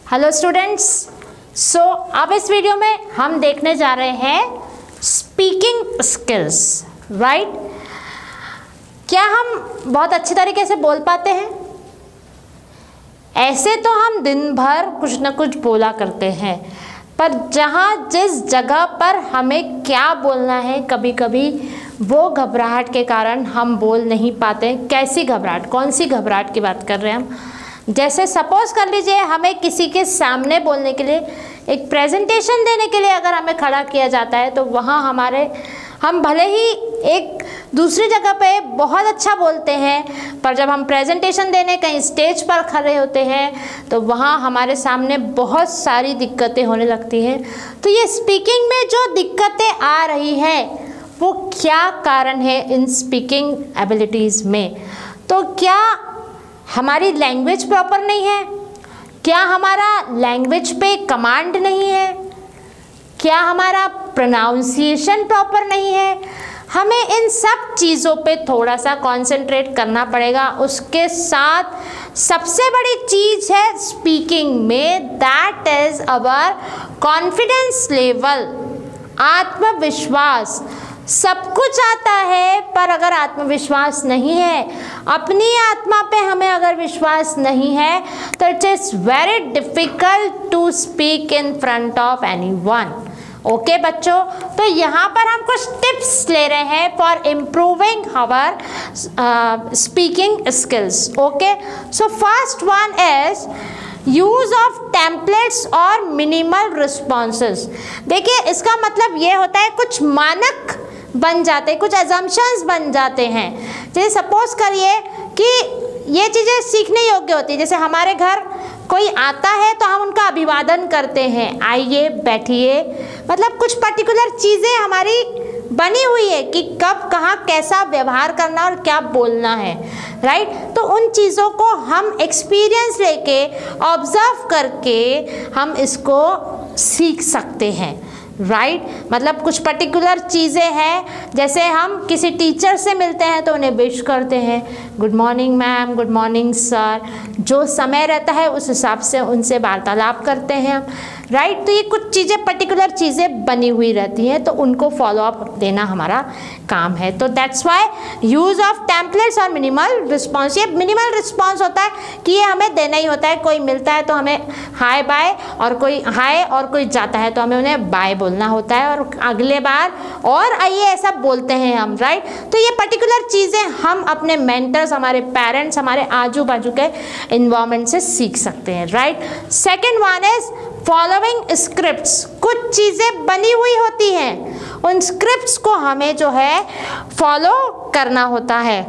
Hello students, सो अब इस video में हम देखने जा रहे हैं स्पीकिंग स्किल्स, राइट। क्या हम बहुत अच्छी तरीके से बोल पाते हैं? ऐसे तो हम दिन भर कुछ ना कुछ बोला करते हैं, पर जिस जगह पर हमें क्या बोलना है, कभी कभी वो घबराहट के कारण हम बोल नहीं पाते। कैसी घबराहट, कौन सी घबराहट की बात कर रहे हैं हम? जैसे सपोज कर लीजिए, हमें किसी के सामने बोलने के लिए, एक प्रेजेंटेशन देने के लिए अगर हमें खड़ा किया जाता है, तो वहाँ हम भले ही एक दूसरी जगह पे बहुत अच्छा बोलते हैं, पर जब हम प्रेजेंटेशन देने कहीं स्टेज पर खड़े होते हैं तो वहाँ हमारे सामने बहुत सारी दिक्कतें होने लगती हैं। तो ये स्पीकिंग में जो दिक्कतें आ रही हैं, वो क्या कारण है इन स्पीकिंग एबिलिटीज़ में? तो क्या हमारी लैंग्वेज प्रॉपर नहीं है? क्या हमारा लैंग्वेज पे कमांड नहीं है? क्या हमारा प्रोनाउंसिएशन प्रॉपर नहीं है? हमें इन सब चीज़ों पे थोड़ा सा कंसंट्रेट करना पड़ेगा। उसके साथ सबसे बड़ी चीज़ है स्पीकिंग में, that is our confidence level, आत्मविश्वास। सब कुछ आता है, पर अगर आत्मविश्वास नहीं है, अपनी आत्मा पे हमें अगर विश्वास नहीं है, तो it is very difficult to speak in front of anyone. Okay बच्चों, तो यहाँ पर हम कुछ टिप्स ले रहे हैं for improving our speaking skills. Okay, so first one is use of templates और मिनिमल रिस्पॉन्सेस। देखिए, इसका मतलब ये होता है कुछ मानक बन जाते हैं, कुछ अजम्पशंस बन जाते हैं। जैसे सपोज करिए कि ये चीज़ें सीखने योग्य होती है। जैसे हमारे घर कोई आता है तो हम उनका अभिवादन करते हैं, आइए बैठिए। मतलब कुछ पर्टिकुलर चीज़ें हमारी बनी हुई है कि कब कहाँ कैसा व्यवहार करना और क्या बोलना है, राइट। तो उन चीज़ों को हम एक्सपीरियंस लेके, ऑब्जर्व करके हम इसको सीख सकते हैं, राइट। मतलब कुछ पर्टिकुलर चीज़ें हैं, जैसे हम किसी टीचर से मिलते हैं तो उन्हें विश करते हैं, good morning ma'am, good morning sir. जो समय रहता है उस हिसाब से उनसे वार्तालाप करते हैं हम, राइट। तो ये कुछ चीज़ें, पर्टिकुलर चीज़ें बनी हुई रहती हैं, तो उनको फॉलो अप देना हमारा काम है। तो that's why use of templates और मिनिमल रिस्पॉन्स। ये मिनिमल रिस्पॉन्स होता है कि ये हमें देना ही होता है। कोई मिलता है तो हमें हाय बाय, और कोई हाय, और कोई जाता है तो हमें उन्हें बाय बोलना होता है, और अगले बार और आइए ऐसा बोलते हैं हम, राइट। तो ये पर्टिकुलर चीज़ें हम अपने मेंटर्स, हमारे पेरेंट्स, हमारे आजू बाजू के इन्वायरमेंट से सीख सकते हैं, right. Second one is following scripts. कुछ चीज़ें बनी हुई होती हैं, उन स्क्रिप्ट्स को हमें जो है फॉलो करना होता है,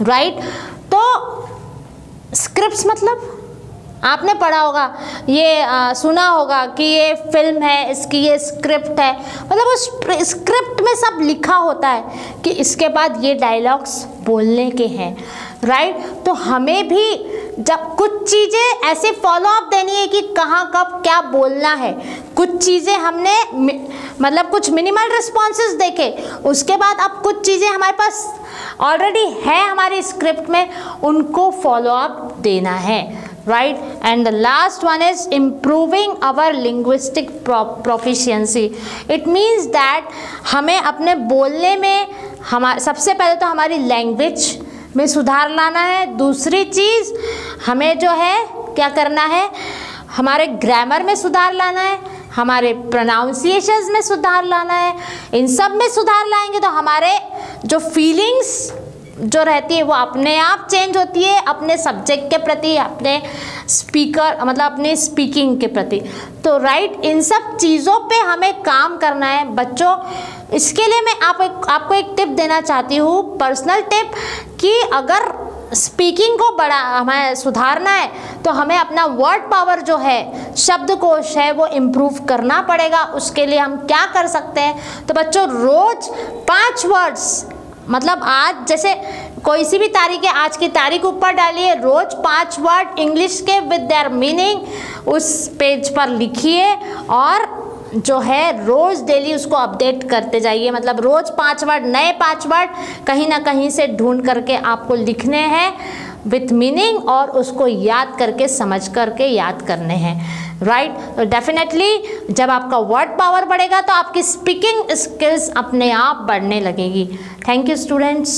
राइट। तो स्क्रिप्ट्स मतलब आपने पढ़ा होगा, ये सुना होगा कि ये फिल्म है, इसकी ये स्क्रिप्ट है। मतलब उस स्क्रिप्ट में सब लिखा होता है कि इसके बाद ये डायलॉग्स बोलने के हैं, राइट। तो हमें भी जब कुछ चीज़ें ऐसे फॉलो अप देनी है कि कहाँ कब क्या बोलना है। कुछ चीज़ें हमने मतलब कुछ मिनिमल रिस्पॉन्सेस देखे, उसके बाद अब कुछ चीज़ें हमारे पास ऑलरेडी है हमारी स्क्रिप्ट में, उनको फॉलो अप देना है, right. And the last one is improving our linguistic proficiency. It means that हमें अपने बोलने में सबसे पहले तो हमारी लैंग्वेज में सुधार लाना है। दूसरी चीज़ हमें जो है क्या करना है, हमारे ग्रामर में सुधार लाना है, हमारे प्रोनाउंसिएशंस में सुधार लाना है। इन सब में सुधार लाएंगे तो हमारे जो फीलिंग्स जो रहती है वो अपने आप चेंज होती है, अपने सब्जेक्ट के प्रति, अपने स्पीकर मतलब अपने स्पीकिंग के प्रति। तो राइट, इन सब चीज़ों पे हमें काम करना है बच्चों। इसके लिए मैं आपको एक टिप देना चाहती हूँ, पर्सनल टिप, कि अगर स्पीकिंग को हमें सुधारना है तो हमें अपना वर्ड पावर जो है, शब्दकोश है, वो इम्प्रूव करना पड़ेगा। उसके लिए हम क्या कर सकते हैं? तो बच्चों, रोज़ 5 वर्ड्स, मतलब आज जैसे कोई सी भी तारीख है, आज की तारीख ऊपर डालिए, रोज़ 5 वर्ड इंग्लिश के विद देयर मीनिंग उस पेज पर लिखिए, और जो है रोज़ डेली उसको अपडेट करते जाइए। मतलब रोज़ 5 वर्ड, नए 5 वर्ड कहीं ना कहीं से ढूंढ करके आपको लिखने हैं। विथ मीनिंग और उसको याद करके समझ करके याद करने हैं, राइट। डेफिनेटली जब आपका वर्ड पावर बढ़ेगा तो आपकी स्पीकिंग स्किल्स अपने आप बढ़ने लगेगी। Thank you students.